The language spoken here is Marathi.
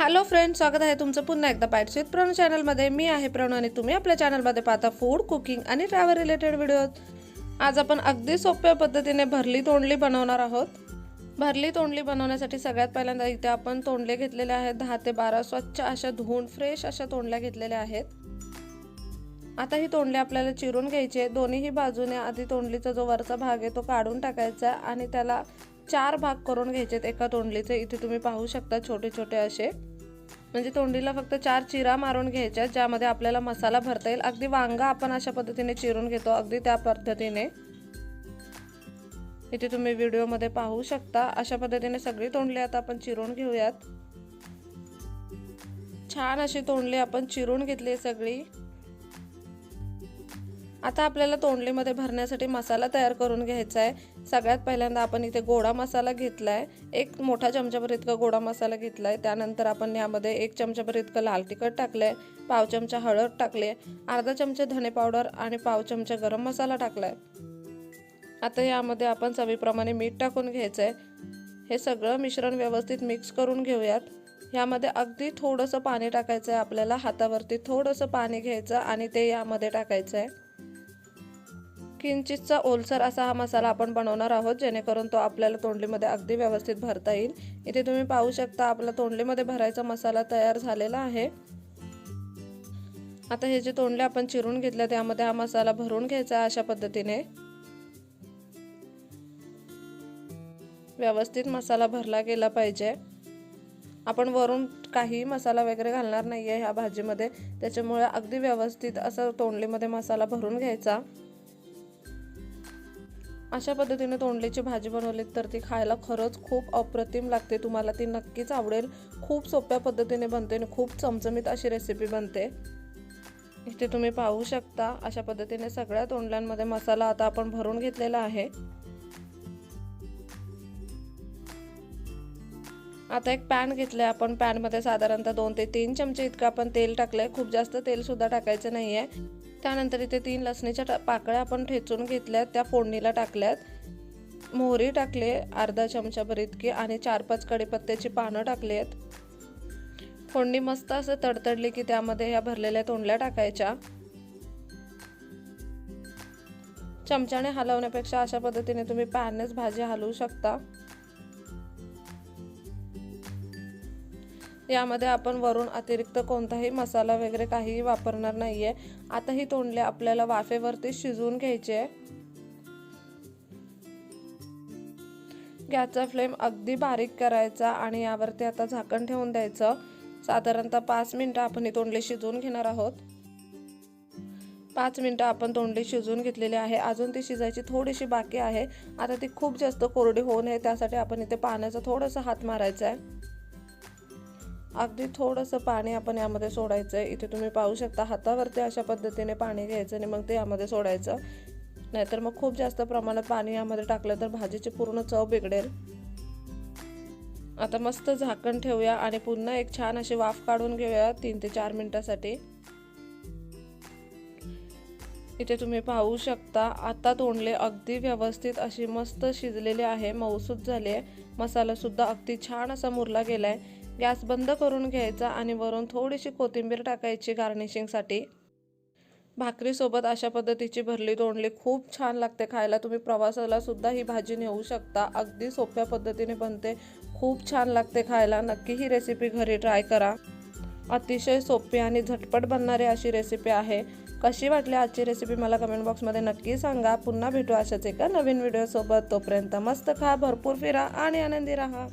हॅलो फ्रेंड्स, स्वागत आहे तुमचं पुन्हा एकदा बाइट्स विथ प्रणू चॅनलमध्ये। मी आहे प्रणू आणि तुम्ही आपल्या चॅनलमध्ये पाहता फूड, कुकिंग आणि ट्रॅव्हल रिलेटेड व्हिडिओज। आज आपण अगदी सोप्या पद्धतीने भरली तोंडली बनवणार आहोत। भरली तोंडली बनवण्यासाठी सगळ्यात पहिल्यांदा इथे आपण तोंडले घेतलेले आहेत 10 ते 12 स्वच्छ अशा धुवून फ्रेश अशा तोंडल्या घेतलेल्या आहेत। आता ही तोंडली आपल्याला चिरून घ्यायची। दोन्ही बाजूने आधी तोंडलीचा जो वरचा भाग आहे तो काढून टाकायचा आणि त्याला 4 भाग करून घ्यायचे एका तोंडलीचे। इथे तुम्ही पाहू शकता छोटे छोटे असे, म्हणजे तोंडलीला फक्त 4 चिरा मारून घ्यायच्या ज्यामध्ये आपल्याला मसाला भरता येईल। अगदी वांगा आपण अशा पद्धतीने चिरून घेतो, अगदी त्या पद्धतीने इथे तुम्ही व्हिडिओ मध्ये पाहू शकता। अशा पद्धतीने सगळी तोंडली आता आपण चिरून घेऊयात। छान अशी तोंडली आपण चिरून घेतली सगळी। आता आपल्याला तोंडलीमध्ये भरण्यासाठी मसाला तयार करून घ्यायचा आहे। सगळ्यात पहिल्यांदा आपण इथे गोडा मसाला घेतलाय, एक मोठा चमचाभर इतका गोडा मसाला घेतलाय। त्यानंतर आपण यामध्ये 1 चमचाभर इतकं लाल तिखट टाकलंय, पाव चमचा हळद टाकले, अर्धा चमचा धने पावडर आणि पाव चमचा गरम मसाला टाकलाय। आता यामध्ये आपण चवीप्रमाणे मीठ टाकून घ्यायचंय। हे सगळं मिश्रण व्यवस्थित मिक्स करून घेऊयात। यामध्ये अगदी थोडंसं पाणी टाकायचं आहे आपल्याला, हातावरती थोडंसं पाणी घ्यायचं आणि ते यामध्ये टाकायचं आहे। किंचितचा ओलसर असा हा मसाला आपण बनवणार आहोत, जेणेकरून तो आपल्याला तोंडलीमध्ये अगदी व्यवस्थित भरता येईल। इथे तुम्ही पाहू शकता आपला तोंडलीमध्ये भरायचा मसाला तयार झालेला आहे। आता हे जे तोंडले आपण चिरून घेतले त्यामध्ये हा मसाला भरून घ्यायचा अशा पद्धतीने। व्यवस्थित मसाला भरला गेला पाहिजे। आपण वरून काही मसाला वगैरे घालणार नाहीये ह्या भाजीमध्ये, त्याच्यामुळे अगदी व्यवस्थित असं तोंडलीमध्ये मसाला भरून घ्यायचा। अशा पद्धतीने तोंडलीची भाजी बनवली तर ती खायला खरंच खूप अप्रतिम लागते। तुम्हाला ती नक्कीच आवडेल। खूप सोप्या पद्धतीने बनते आणि खूप चमचमीत अशी रेसिपी बनते। इथे तुम्ही पाहू शकता अशा पद्धतीने सगळ्या तोंडल्यांमध्ये मसाला आता आपण भरून घेतलेला आहे। आता एक पॅन घेतलाय आपण, पॅन मध्ये साधारणतः 2 ते 3 चमचे इतकं आपण तेल टाकलंय। खूप जास्त तेल सुद्धा टाकायचं नाहीये। त्यानंतर इथे 3 लसणीच्या पाकळ्या आपण ठेचून घेतल्यात, त्या फोडणीला टाकल्यात। मोहरी टाकले अर्धा चमचाभर इतकी आणि 4-5 कढीपत्त्याची पानं टाकली आहेत। फोडणी मस्त असं तडतडली की त्यामध्ये ह्या भरलेल्या तोंडल्या टाकायच्या। चमच्याने हलवण्यापेक्षा अशा पद्धतीने तुम्ही पॅननेच भाजी हलवू शकता। यामध्ये आपण वरून अतिरिक्त कोणताही मसाला वगैरे काहीही वापरणार नाहीये। आता ही तोंडले आपल्याला वाफेवरती शिजवून घ्यायचे। गॅसचा फ्लेम अगदी बारीक करायचा आणि यावरती आता झाकण ठेवून द्यायचं। साधारणतः 5 मिनिटं आपण ही तोंडली शिजवून घेणार आहोत। 5 मिनिटं आपण तोंडली शिजवून घेतलेली आहे। अजून ती शिजायची थोडीशी बाकी आहे। आता ती खूप जास्त कोरडी होऊ नये त्यासाठी आपण इथे पाण्याचा थोडासा हात मारायचा आहे। अगदी थोडंसं पाणी आपण यामध्ये सोडायचं आहे। इथे तुम्ही पाहू शकता हातावरती अशा पद्धतीने पाणी घ्यायचं आणि मग ते यामध्ये सोडायचं, नाहीतर मग खूप जास्त प्रमाणात पाणी यामध्ये टाकलं तर भाजीची पूर्ण चव बिघडेल। आता मस्त झाकण ठेवूया आणि पुन्हा एक छान अशी वाफ काढून घेऊया 3 ते 4 मिनिटांसाठी। इथे तुम्ही पाहू शकता आता तोंडले अगदी व्यवस्थित अशी मस्त शिजलेली आहे, मऊसूत झाली आहे। मसाला सुद्धा अगदी छान असा मुरला गेलाय। गॅस बंद करून घ्यायचा आणि वरून थोडीशी कोथिंबीर टाकायची गार्निशिंगसाठी। भाकरी सोबत अशा पद्धतीची भरली तोंडली खूप छान लागते खायला। तुम्ही प्रवासाला सुद्धा ही भाजी नेऊ शकता। अगदी सोप्या पद्धतीने बनते, खूप छान लागते खायला। नक्की ही रेसिपी घरी ट्राय करा। अतिशय सोपी आणि झटपट बनणारी अशी रेसिपी आहे। कशी वाटली आजची रेसिपी मला कमेंट बॉक्समध्ये नक्की सांगा। पुन्हा भेटू अशाच एका नवीन व्हिडिओ सोबत। तोपर्यंत मस्त खा, भरपूर फिरा आणि आनंदी राहा।